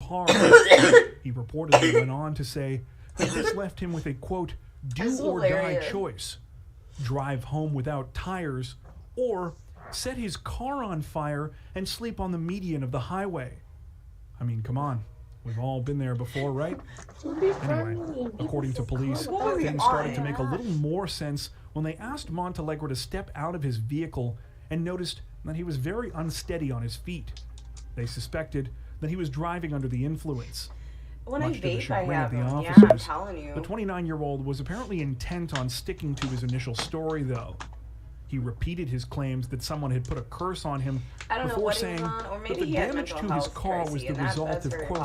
hard. He reportedly went on to say that this left him with a, quote, do or die choice. Drive home without tires, or set his car on fire and sleep on the median of the highway. I mean, come on. We've all been there before, right? Anyway, according to police, things started to make a little more sense when they asked Montalegre to step out of his vehicle and noticed that he was very unsteady on his feet. They suspected that he was driving under the influence. When Much I to the vape, I chagrin of have the them. Yeah, officers, I'm telling you. the 29-year-old was apparently intent on sticking to his initial story, though. He repeated his claims that someone had put a curse on him before saying that the damage to his car was the result of, quote,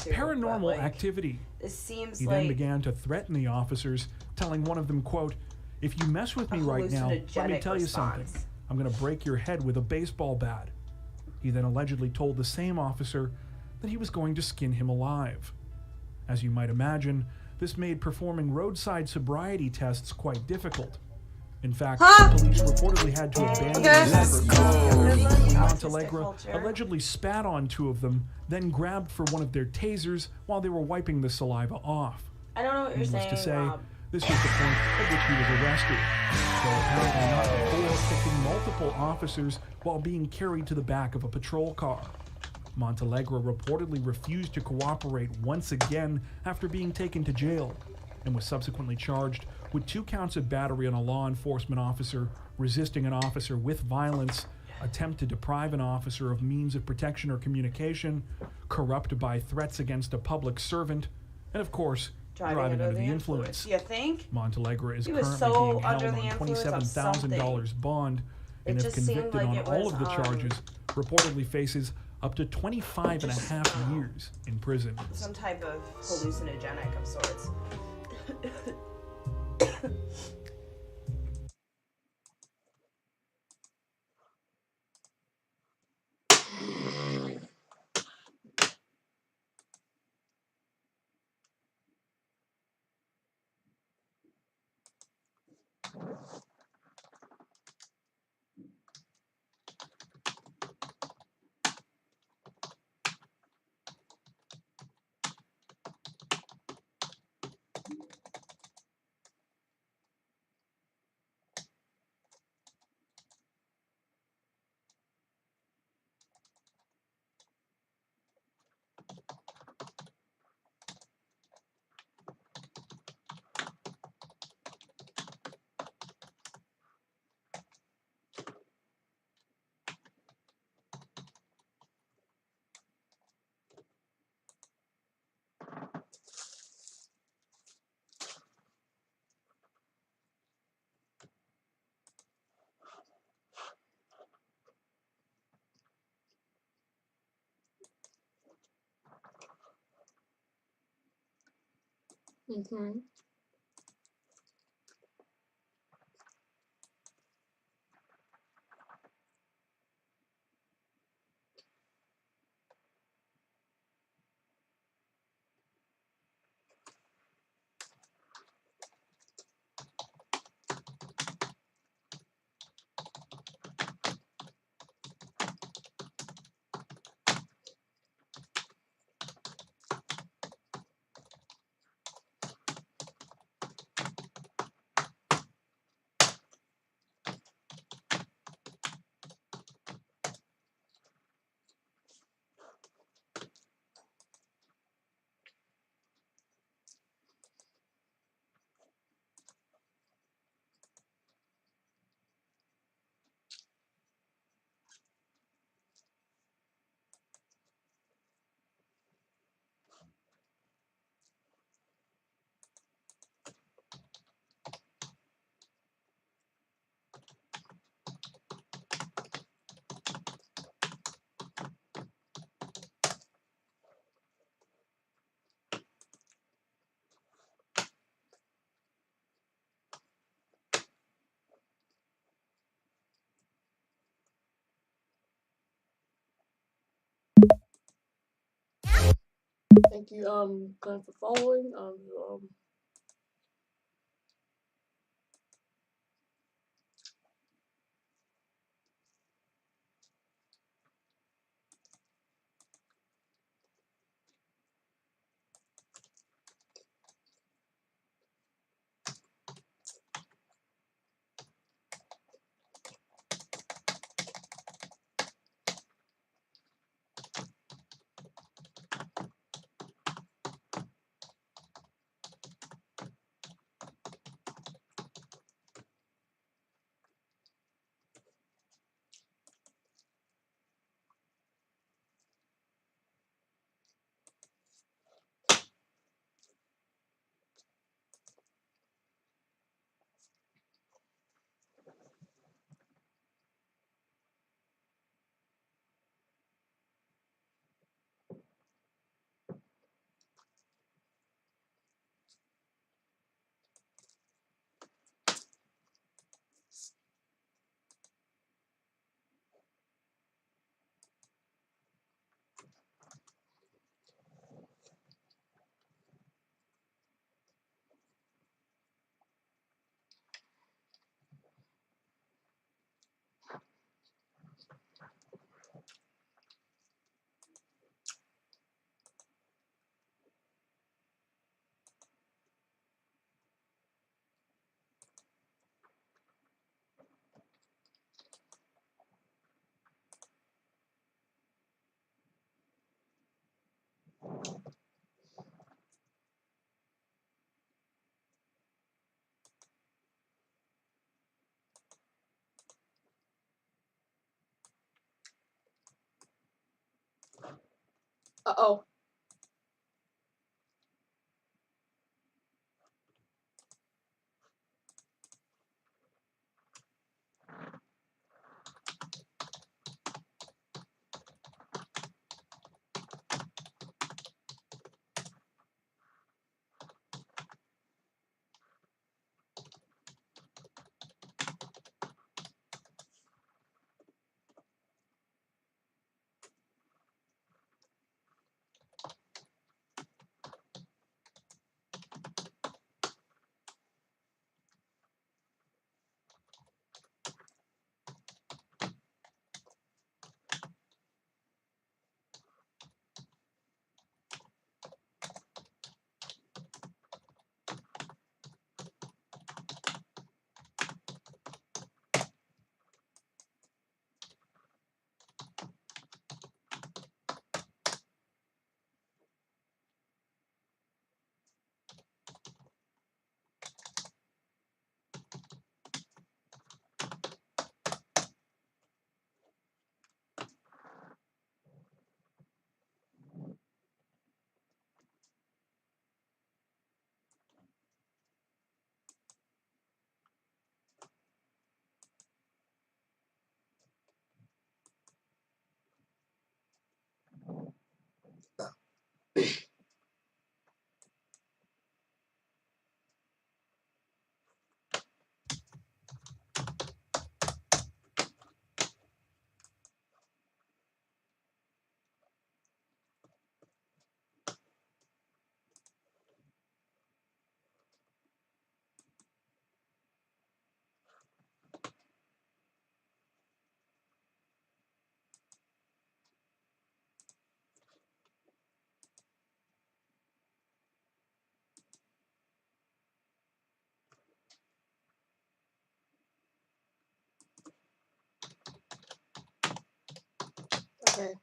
paranormal activity. This seems He then began to threaten the officers, telling one of them, quote, if you mess with me right now, let me tell you something. I'm going to break your head with a baseball bat. He then allegedly told the same officer that he was going to skin him alive. As you might imagine, this made performing roadside sobriety tests quite difficult. In fact, police reportedly had to abandon the effort when Montalegre allegedly spat on two of them, then grabbed for one of their tasers while they were wiping the saliva off. I don't know what you're saying, to say, Rob. this was the point at which he was arrested, though apparently not before kicking multiple officers while being carried to the back of a patrol car. Montalegre reportedly refused to cooperate once again after being taken to jail, and was subsequently charged with 2 counts of battery on a law enforcement officer, resisting an officer with violence, attempt to deprive an officer of means of protection or communication, corrupt by threats against a public servant, and of course, driving under the influence. You think? Montalegre is He was currently so being held under on the influence of $27,000 bond, and if just seemed convicted like on it all was, of the charges, reportedly faces up to 25 and a half years in prison. Some type of hallucinogenic of sorts. Mm-hmm. Thank you, Glenn, for following. Uh-oh. Okay.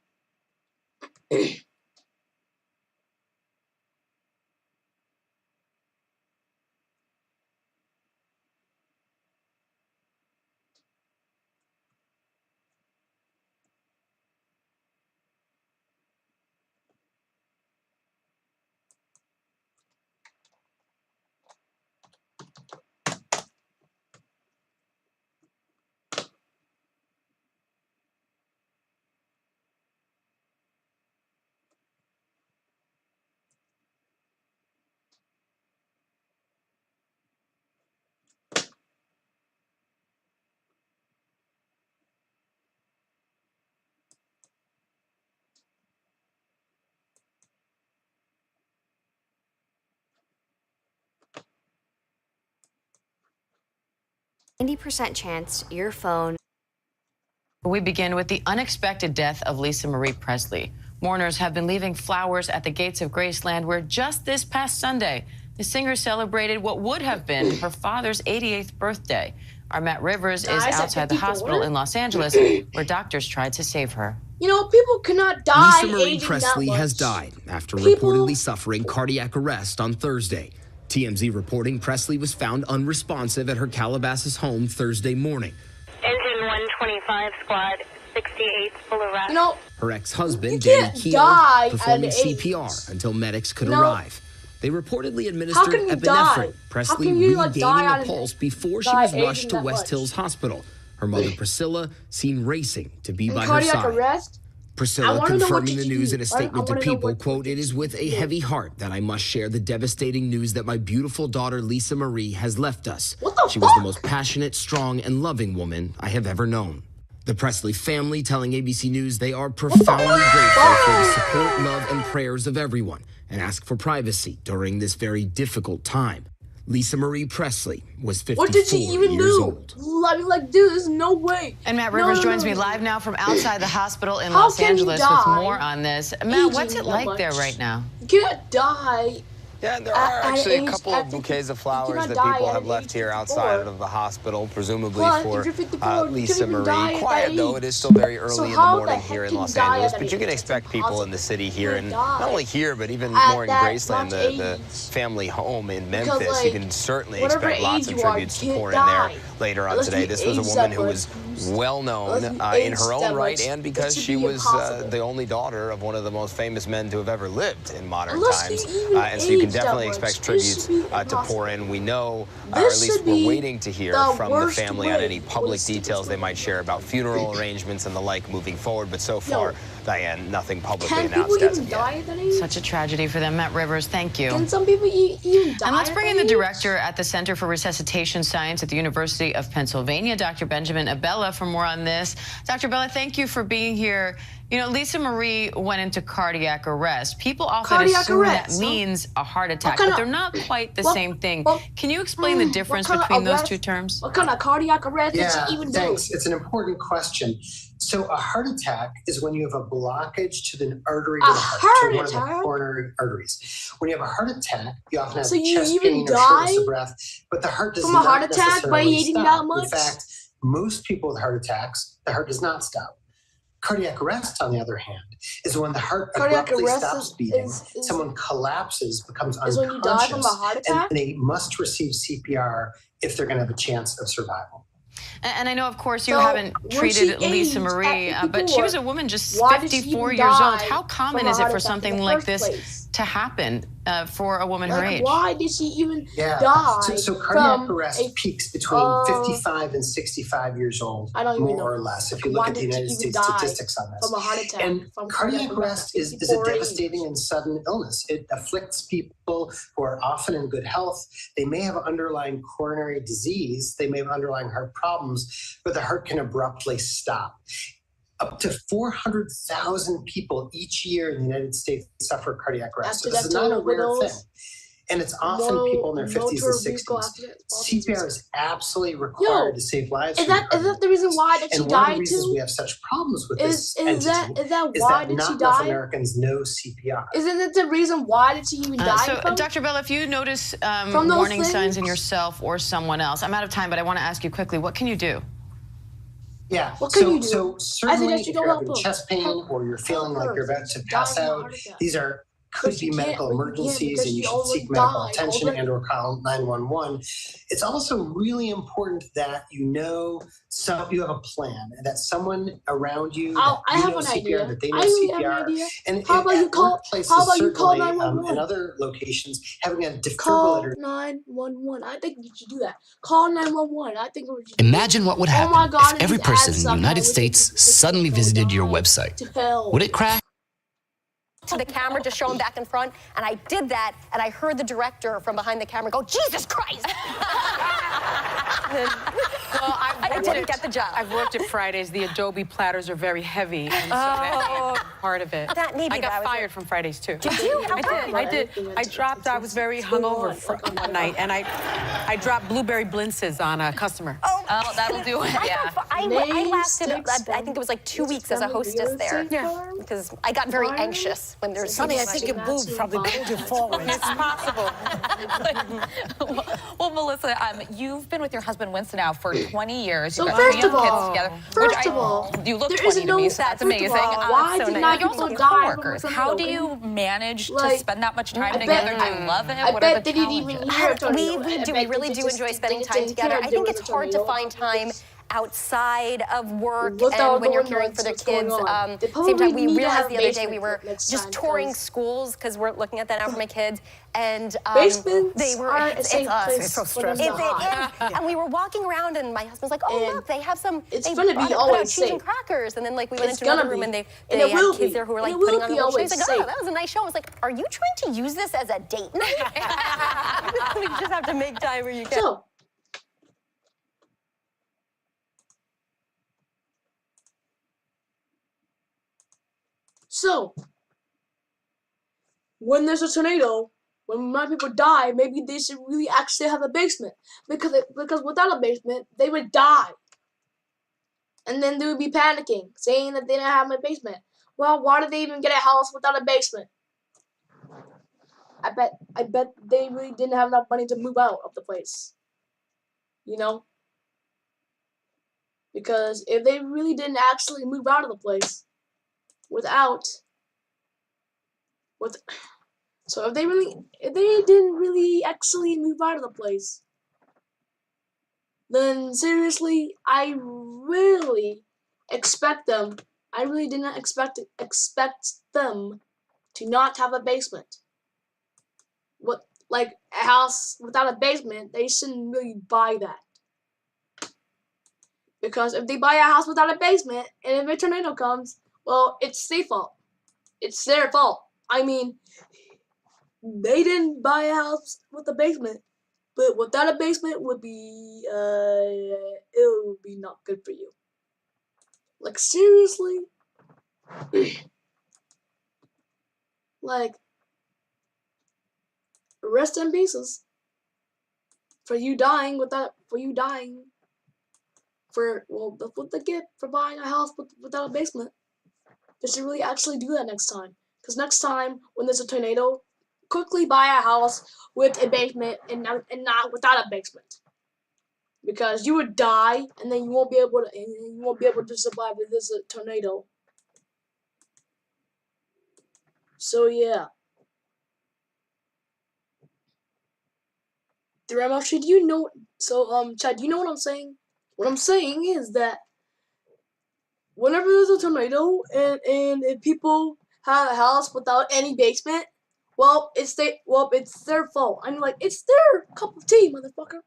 90% chance your phone. We begin with the unexpected death of Lisa Marie Presley. Mourners have been leaving flowers at the gates of Graceland, where just this past Sunday, the singer celebrated what would have been her father's 88th birthday. Our Matt Rivers is outside the hospital in Los Angeles, where doctors tried to save her. You know, people cannot die. Lisa Marie aging Presley that has much. died after People- reportedly suffering cardiac arrest on Thursday. TMZ reporting Presley was found unresponsive at her Calabasas home Thursday morning. Engine 125 squad, 68 full arrest. You know, Her ex-husband, You Danny can't Keough, die at performing age. CPR until medics could No. arrive. They reportedly How administered can you epinephrine, die? Presley How can you, like, die regaining on a an- pulse before she die was aging rushed to that West much? Hills Hospital. Her mother, Priscilla, seen racing to be by her cardiac side. arrest. I Priscilla wanna know what confirming did the you news do? in a I statement to wanna know People, what quote, "It is with a heavy heart that I must share the devastating news that my beautiful daughter Lisa Marie has left us. What the She was the fuck? most passionate, strong, and loving woman I have ever known." The Presley family telling ABC News they are profoundly grateful for the support, love, and prayers of everyone and ask for privacy during this very difficult time. Lisa Marie Presley was 54 What did she even years do? old. I mean, like, dude, there's no way. And Matt No, Rivers no, joins no, me no. live now from outside the hospital in How Los can you Angeles with die more on this. Matt, aging what's it that like there much? right now? You can't die. Yeah, there At- are at actually age- a couple at of the- bouquets of you flowers cannot that die people at have age left here 54. outside of the hospital, presumably But for if you're 54, you Lisa can't even die Marie. at Quiet that though, age. it is still very So early in the how the morning heck here in can you Los die at Angeles, that but you age? can It's expect people in the city here, and impossible. not only here, but even At more in that Graceland, much the age. family home in Because, Memphis. like, You can certainly whatever expect lots age of you are, tributes you to can't pour in there die. later on Unless today. you This was a age woman that who much. was well known in her own right, and because she was the only daughter of one of the most famous men to have ever lived in modern times. And so you can definitely expect tributes to pour in. We know, or at least we're waiting to hear from the family on any public details they might share about funeral arrangements and the like moving forward. But so far, Diane, nothing publicly announced as of yet. Such a tragedy for them. Matt Rivers, thank you. Can some people even die? And let's bring in the director at the Center for Resuscitation Science at the University of Pennsylvania, Dr. Benjamin Abella, for more on this. Dr. Abella, thank you for being here. You know, Lisa Marie went into cardiac arrest. People often assume that means a heart attack, but they're not quite the same thing. Can you explain the difference between those two terms? What kind of cardiac arrest did she even do? Thanks. It's an important question. So a heart attack is when you have a blockage to the artery to the heart, to one of the coronary arteries. When you have a heart attack, you often have chest pain or shortness of breath, but the heart does not heart attack by eating that much? In fact, most people with heart attacks, the heart does not stop. Cardiac arrest, on the other hand, is when the heart abruptly stops beating, someone collapses, becomes unconscious, when you die from a heart attack? and they must receive CPR if they're going to have a chance of survival. And I know, of course, you haven't treated Lisa Marie, but she was a woman just 54 years old. How common is it for something like this to happen for a woman her age? Why did she even die? So cardiac arrest peaks between 55 and 65 years old, more or less, if you look at the United States statistics on this. From a heart attack. And cardiac arrest is a devastating and sudden illness. It afflicts people who are often in good health. They may have underlying coronary disease. They may have underlying heart problems, but the heart can abruptly stop. Up to 400,000 people each year in the United States suffer cardiac arrest. So this is not a rare thing. And it's often people in their 50s and 60s. CPR is absolutely required to save lives. Is that the reason why that she died too? And one of the reasons we have such problems with this entity is that why did she die? Not enough Americans know CPR. Isn't it the reason why did she even die? So, Dr. Bell, if you notice warning signs in yourself or someone else, I'm out of time, but I want to ask you quickly, what can you do? Yeah, what can you do? So certainly if you're having chest pain or you're feeling like you're about to pass out, these could be medical emergencies, and you should seek medical attention and or call 911. It's also really important that you have a plan, and that someone around you I have an CPR, idea. that they know CPR. Have an idea. And how about you call 911? And other locations, having a defibrillator. Call 911. I think you should do that. Call 911. I think we should. Imagine what would happen if every person in the United States suddenly visited your website. Would it crash? To the camera to show him back in front, and I did that, and I heard the director from behind the camera go, "Jesus Christ!" Well, I didn't get the job. I've worked at Fridays. The Adobe platters are very heavy, and so that's part of it. I got fired from Fridays too. Did you? I did. I was very hungover one night, and I dropped blueberry blintzes on a customer. Oh, that'll do it. I lasted, I think it was like 2 weeks as a hostess there. Yeah. Because I got very anxious when there's Sonny, I think your boobs probably pulled you forward. It's possible. Well, Melissa, you've been with your husband Winston now for 20 years. So You've got first three of all, kids together. You look 20 to me, so that's amazing. Why did not you also have coworkers. How do you manage to spend that much time together? Do you love it? What are the challenges? We really do enjoy spending time together. I think it's hard to find time outside of work and when you're caring for their kids. Same time, we realized the other day we were just touring schools because we're looking at that now for my kids, and they were it's so stressful. And we were walking around, and my husband's like, "Oh, look, they have some. It's they gonna be always cheese and crackers." And then we went into another room, and they had kids there who were putting on a little show. He's like, "Oh, that was a nice show." I was like, "Are you trying to use this as a date night?" We just have to make time where you can. So, when there's a tornado, when my people die, maybe they should really actually have a basement. Because without a basement, they would die. And then they would be panicking, saying that they didn't have a basement. Well, why did they even get a house without a basement? I bet they really didn't have enough money to move out of the place. You know? Because if they really didn't actually move out of the place, so if they didn't really actually move out of the place, then seriously, I really expect them. I really did not expect them to not have a basement. What, like a house without a basement? They shouldn't really buy that. Because if they buy a house without a basement and if a tornado comes, well, it's their fault. It's their fault. I mean, they didn't buy a house with a basement, but without a basement would be, it would be not good for you. Like, seriously? Like, rest in pieces for you dying without, well, that's what they get for buying a house without a basement. They should really actually do that next time. Because next time, when there's a tornado, quickly buy a house with a basement and not without a basement. Because you would die, and then you won't be able to survive if there's a tornado. So yeah. Ramos, should you know? So Chad, do you know what I'm saying? What I'm saying is that whenever there's a tornado and if people have a house without any basement, well, it's their fault. I mean, like, it's their cup of tea, motherfucker.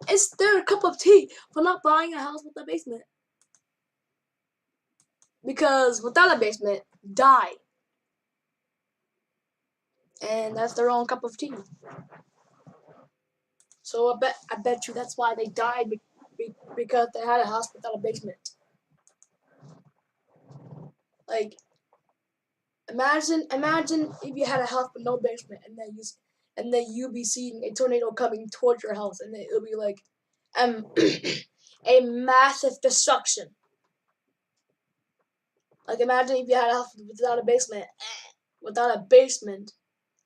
It's their cup of tea for not buying a house with a basement. Because without a basement, die. And that's their own cup of tea. So I bet you that's why they died, because they had a house without a basement. Like, imagine if you had a house with no basement, and then you be seeing a tornado coming towards your house, and it'll be like a massive destruction. Like, imagine if you had a house without a basement.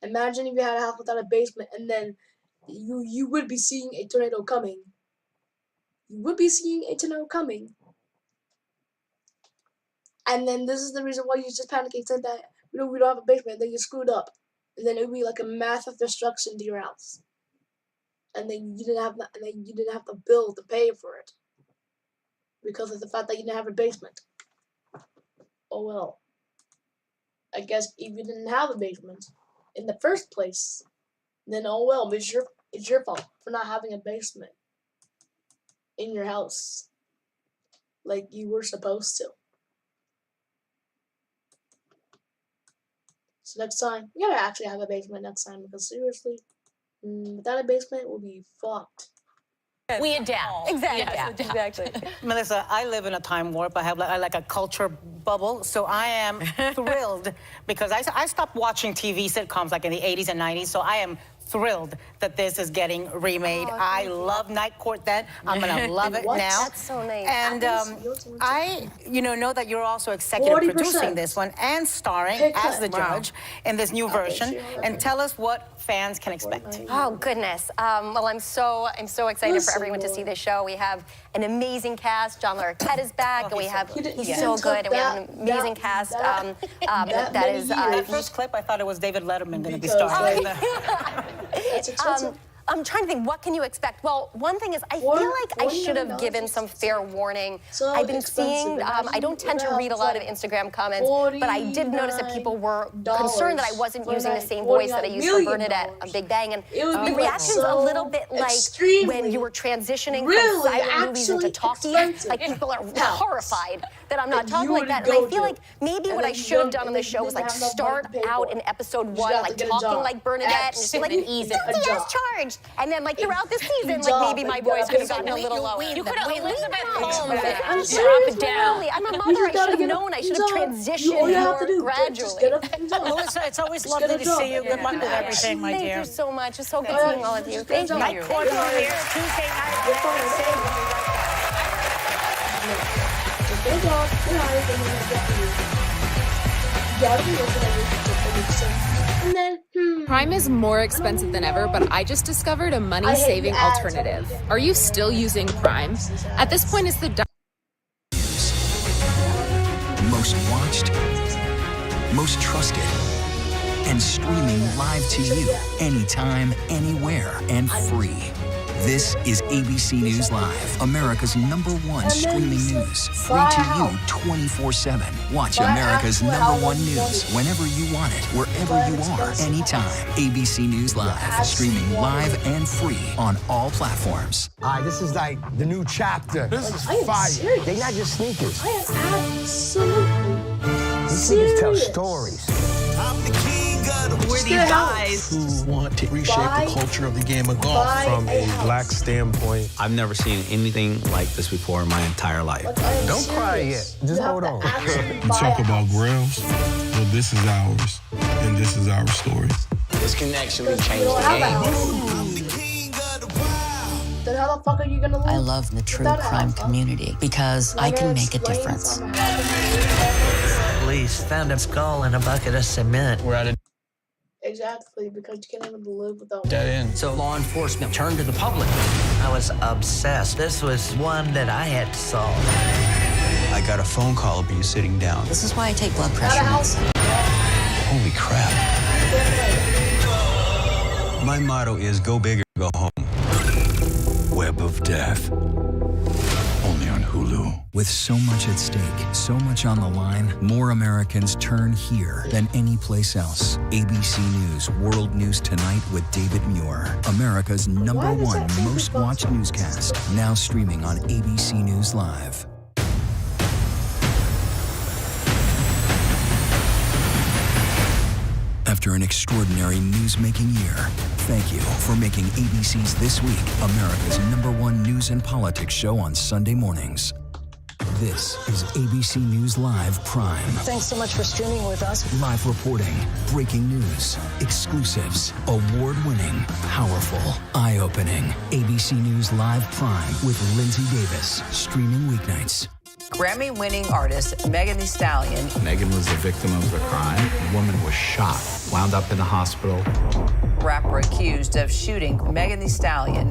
Imagine if you had a house without a basement, and then you would be seeing a tornado coming. You would be seeing a tornado coming. And then this is the reason why you just panicking, saying that we don't have a basement, then you screwed up. And then it would be like a massive destruction to your house. And then you didn't have the bill to pay for it. Because of the fact that you didn't have a basement. Oh well. I guess if you didn't have a basement in the first place, then oh well, it's your fault for not having a basement in your house like you were supposed to. So next time, you gotta actually have a basement next time, because seriously, without a basement, we'll be fucked. We adapt. Exactly. Yes, exactly. Melissa, I live in a time warp. I have like a culture bubble, so I am thrilled because I stopped watching TV sitcoms like in the 80s and 90s, so I am thrilled that this is getting remade. I love Night Court then. I'm gonna love it now. That's so nice. And I, know that you're also executive 40%. producing this one and starring as the judge in this new version. And tell us what fans can expect. Oh goodness. Well, I'm so excited for everyone to see this show. We have an amazing cast. John Larroquette is back, and we have he's so good, and we have an amazing cast. That is that first clip. I thought it was David Letterman going to be starring. I'm trying to think, what can you expect? Well, one thing is, I feel like I should have given some fair warning. I've been seeing, I don't tend to read a lot of Instagram comments, but I did notice that people were concerned that I wasn't using the same voice that I used for Bernadette on Big Bang. And the reaction's a little bit like when you were transitioning from silent movies into talkie. Like, people are horrified that I'm not talking like that. And I feel like maybe what I should have done on the show was like start out in episode 1, like talking like Bernadette, and just like ease it. Charge. And then, like, throughout the season, like, maybe my voice could have gotten a little lower. You could have Elizabeth Holmes I'm seriously, I'm a mother. I should have known. I should have transitioned more gradually. Melissa, it's always lovely to see you. Good luck with everything, my dear. Thank you so much. It's so good seeing all of you. Thank you. Night Court on here Tuesday Prime is more expensive than ever, but I just discovered a money-saving alternative. Are you still using Prime? At this point, it's the most watched, most trusted, and streaming live to you anytime, anywhere, and free. This is ABC News Live, America's #1 streaming news. Free to you 24/7. Watch America's #1 news whenever you want it, wherever you are, anytime. ABC News Live, streaming live and free on all platforms. This is like the new chapter. This is fire. They're not just sneakers. I am absolutely These sneakers tell stories. We're these guys who want to reshape the culture of the game of golf from a black standpoint. I've never seen anything like this before in my entire life. Don't cry yet. Just hold on. You talk about grills. Well, this is ours, and this is our story. This can actually change the game. Then how the fuck are you gonna live? I love the true crime community because I can make a difference. Police found a skull in a bucket of cement. We're at a Exactly, because you can't even live without dead end. So law enforcement turned to the public. I was obsessed. This was one that I had to solve. I got a phone call of you sitting down. This is why I take blood pressure medicine. Holy crap. My motto is go big or go home. Web of Death. Only on Hulu. With so much at stake, so much on the line, more Americans turn here than any place else. ABC News World News Tonight with David Muir. America's #1 most watched newscast. Now streaming on ABC News Live. After an extraordinary news-making year, thank you for making ABC's This Week America's #1 news and politics show on Sunday mornings. This is ABC News Live Prime. Thanks so much for streaming with us. Live reporting, breaking news, exclusives, award-winning, powerful, eye-opening. ABC News Live Prime with Lindsay Davis, streaming weeknights. Grammy-winning artist Megan Thee Stallion. Megan was the victim of a crime. The woman was shot, wound up in the hospital. Rapper accused of shooting Megan Thee Stallion.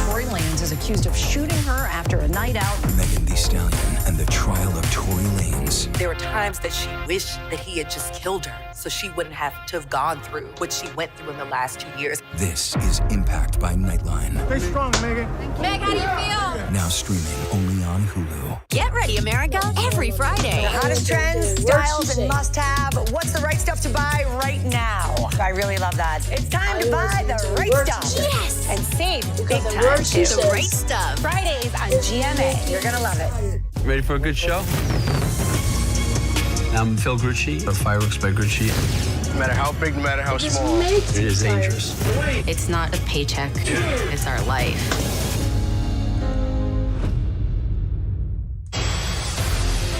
Tory Lanez is accused of shooting her after a night out. Megan Thee Stallion and the trial of Tory Lanez. There were times that she wished that he had just killed her so she wouldn't have to have gone through what she went through in the last 2 years. This is Impact by Nightline. Stay strong, Megan. Meg, how do you feel? Now streaming only on Hulu. Get ready, America, every Friday. The hottest trends, styles, and must-have. What's the right stuff to buy right now? I really love that. It's time to buy the right stuff. Yes! And save big time, too. The right stuff. Fridays on GMA. You're gonna love it. Ready for a good show? I'm Phil Grucci of Fireworks by Grucci. No matter how big, no matter how small, it is dangerous. It's not a paycheck, it's our life.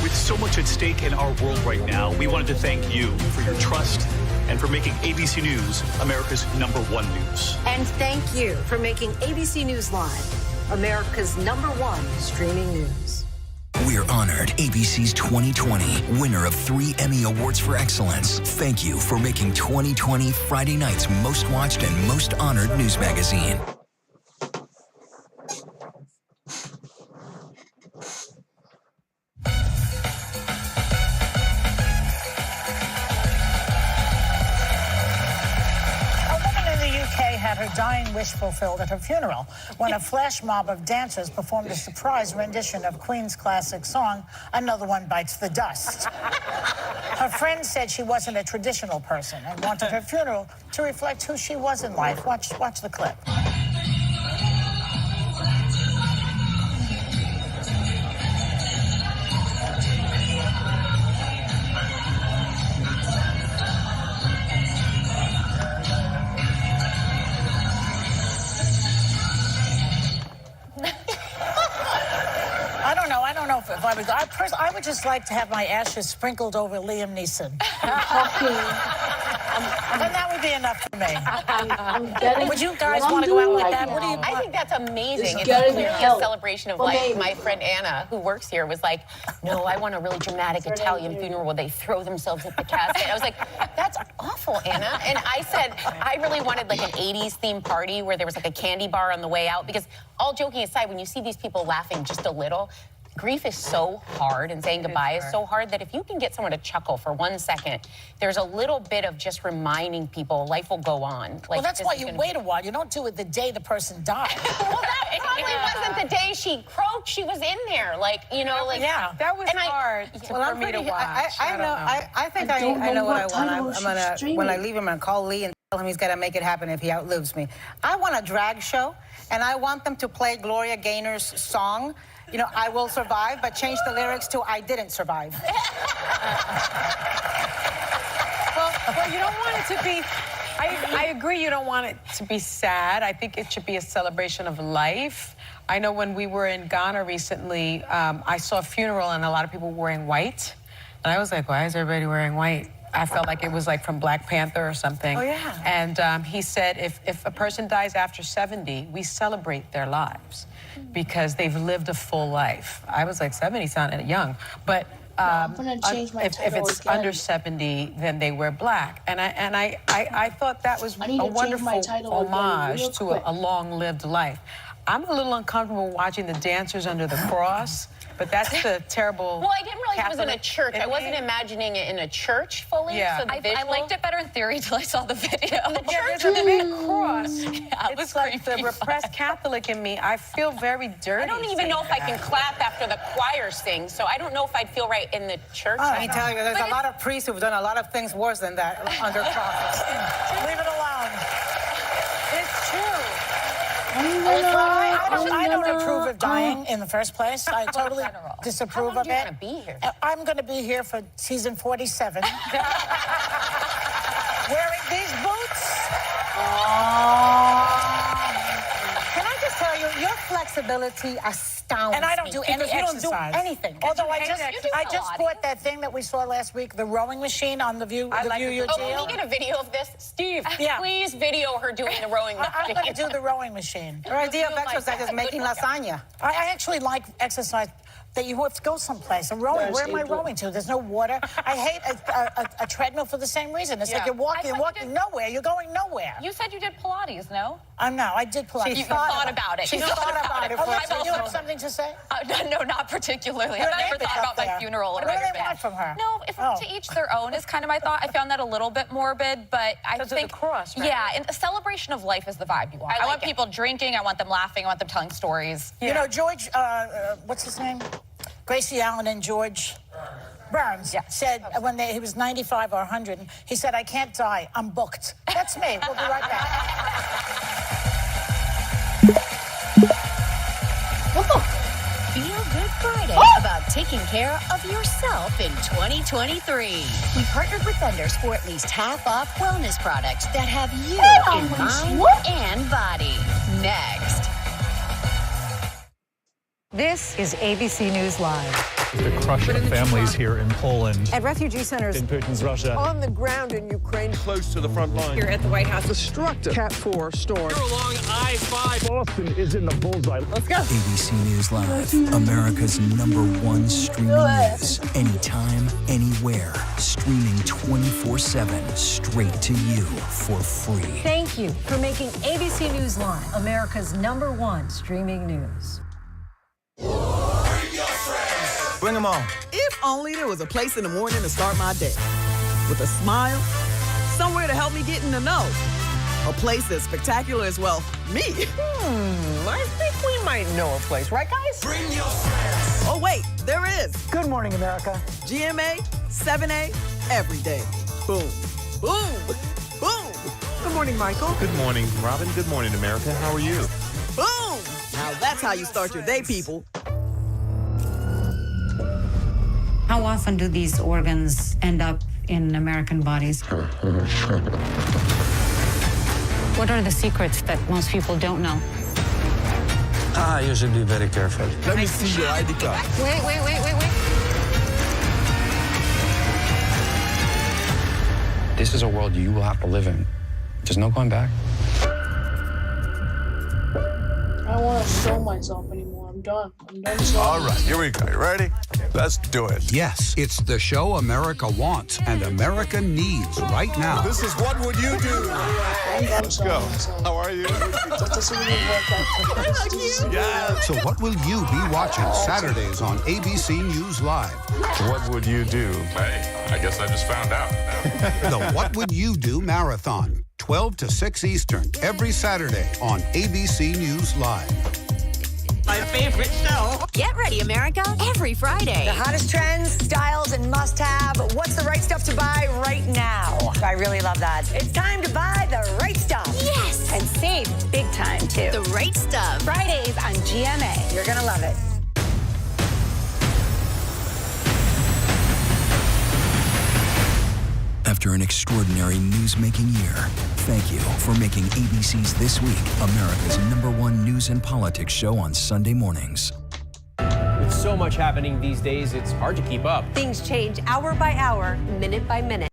With so much at stake in our world right now, we wanted to thank you for your trust and for making ABC News America's #1 news. And thank you for making ABC News Live America's #1 streaming news. We're honored ABC's 2020 winner of 3 Emmy Awards for Excellence. Thank you for making 2020 Friday night's most watched and most honored news magazine. Had her dying wish fulfilled at her funeral when a flash mob of dancers performed a surprise rendition of Queen's classic song, Another One Bites the Dust. Her friend said she wasn't a traditional person and wanted her funeral to reflect who she was in life. Watch the clip. If I would go, I would just like to have my ashes sprinkled over Liam Neeson. And that would be enough for me. Would you guys want to go out like that? What do you? I think that's amazing. It's clearly a celebration of life. My friend Anna, who works here, was like, "No, I want a really dramatic Italian funeral where they throw themselves at the casket." I was like, "That's awful, Anna." And I said, I really wanted like an '80s themed party where there was like a candy bar on the way out. Because all joking aside, when you see these people laughing just a little, Grief is so hard, and saying goodbye is so hard that if you can get someone to chuckle for 1 second, there's a little bit of just reminding people life will go on. Like, well, that's why you wait a while. You don't do it the day the person dies. Well, that probably wasn't the day she croaked. She was in there, like, you know, like. Yeah, that was hard for me to watch. I think I know what I want. I'm gonna, when I leave him, I'm gonna call Lee and tell him he's gotta make it happen if he outlives me. I want a drag show, and I want them to play Gloria Gaynor's song. You know, I will survive, but change the lyrics to I didn't survive. Well, you don't want it to be, I agree you don't want it to be sad. I think it should be a celebration of life. I know when we were in Ghana recently, I saw a funeral and a lot of people were wearing white. And I was like, why is everybody wearing white? I felt like it was like from Black Panther or something. Oh, yeah. And he said if a person dies after 70, we celebrate their lives because they've lived a full life. I was like, 70 sounded young, but I'm gonna change my if it's again. under 70, then they wear black. And I thought that was a wonderful homage to a long-lived life. I'm a little uncomfortable watching the dancers under the cross, but that's the terrible. Well, I didn't realize it was in a church. I wasn't imagining it in a church fully. Yeah. So I liked it better in theory until I saw the video. Yeah, there's a big cross. Yeah, it was it's like the repressed Catholic in me. I feel very dirty. I don't even know if I can clap after the choir sings, so I don't know if I'd feel right in the church. Oh, let me tell you, there's a lot of priests who've done a lot of things worse than that under crosses. Leave it alone. It's true. I don't approve of dying in the first place. I totally disapprove of it. How long are you going to be here? I'm going to be here for season 47. Wearing these boots. Can I just tell you, your flexibility astounds me. And I don't do any because exercise. You don't do anything. Although I just bought that thing that we saw last week, the rowing machine on the View. Can Your Deal. we get a video of this? Steve, Yeah. please video her doing the rowing machine. I'm going to do the rowing machine. Her idea of exercise is making lasagna. I actually like exercise that you have to go someplace. And rowing, where am I rowing to? There's no water. I hate a treadmill for the same reason. It's like you're walking nowhere. You're going nowhere. You said you did Pilates, no? No, I did Pilates. She thought about it. She thought about it. Oh, You have something to say? No, not particularly. I've never thought about my funeral. What do they want from her? No, to each their own is kind of my thought. I found that a little bit morbid, but I think the cross, right? Yeah, and a celebration of life is the vibe you want. I want people drinking. I want them laughing. I want them telling stories. You know, George, what's his name? Gracie Allen and George Burns said when he was 95 or 100, he said, I can't die, I'm booked. That's me. We'll be right back. What the? Feel Good Friday about taking care of yourself in 2023. We partnered with vendors for at least half off wellness products that have you in mind and body. Next. This is ABC News Live. The crush of families here in Poland. At refugee centers In Putin's Russia. on the ground in Ukraine. Close to the front line. Here at the White House. Destructive Cat 4 storm. You're along I-5. Boston is in the bullseye. Let's go. ABC News Live, America's #1 streaming news. Anytime, anywhere. Streaming 24/7, straight to you for free. Thank you for making ABC News Live America's #1 streaming news. Bring them on. If only there was a place in the morning to start my day. With a smile, somewhere to help me get in the know. A place that's spectacular as well. Me. I think we might know a place, right, guys? Bring your friends. Oh, wait, there is. Good morning, America. GMA, 7A, every day. Boom. Boom. Boom. Good morning, Michael. Good morning, Robin. Good morning, America. How are you? Boom. Now that's how you start your day, people. How often do these organs end up in American bodies? What are the secrets that most people don't know? You should be very careful. Let me see your ID card. Wait. This is a world you will have to live in. There's no going back. I don't want to show myself anymore. I'm done. All right, here we go. You ready? Let's do it. Yes, it's the show America wants and America needs right now. This is What Would You Do? Let's go. How are you? Yeah. So what will you be watching Saturdays on ABC News Live? What would you do? Hey, I guess I just found out. The What Would You Do Marathon, 12 to 6 Eastern, every Saturday on ABC News Live. My favorite show. Get ready, America, every Friday. The hottest trends, styles, and must-have. What's the right stuff to buy right now? I really love that. It's time to buy the right stuff. Yes! And save big time, too. The right stuff. Fridays on GMA. You're going to love it. After an extraordinary news-making year, thank you for making ABC's This Week America's #1 news and politics show on Sunday mornings. With so much happening these days, it's hard to keep up. Things change hour by hour, minute by minute.